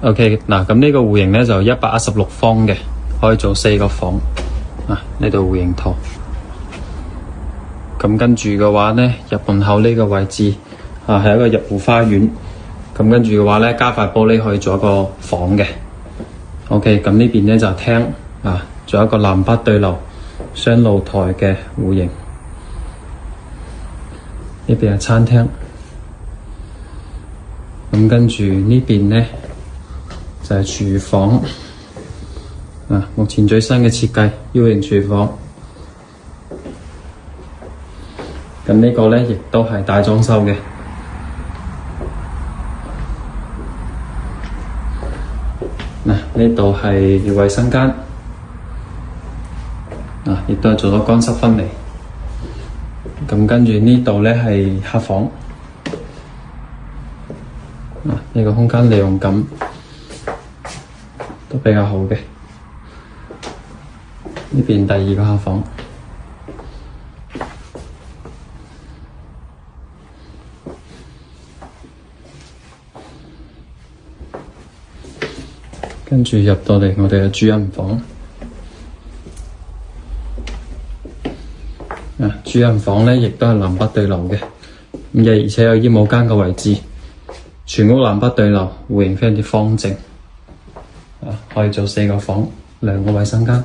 OK， 嗱，咁呢個戶型咧就116方嘅，可以做4個房。呢度戶型圖。咁跟住嘅話咧，入門口呢個位置係一個入戶花園。咁跟住嘅話咧，加塊玻璃可以做一個房嘅。OK， 咁呢邊咧就廳做一個南北對流雙露台嘅戶型。呢邊係餐廳。咁跟住呢邊咧就係廚房。目前最新嘅設計 U 型廚房。咁呢個咧亦都係大裝修嘅。呢度係衛生間，亦都係做咗乾濕分離。咁跟住呢度咧係客房。呢個空間利用感都比較好嘅。呢邊第二個客房。跟住入到嚟我哋嘅主人房。主人房咧亦都係南北對流嘅，而且有衣帽間嘅位置。全屋南北對流，戶型非常之方正。可以做4個房，2個衛生間。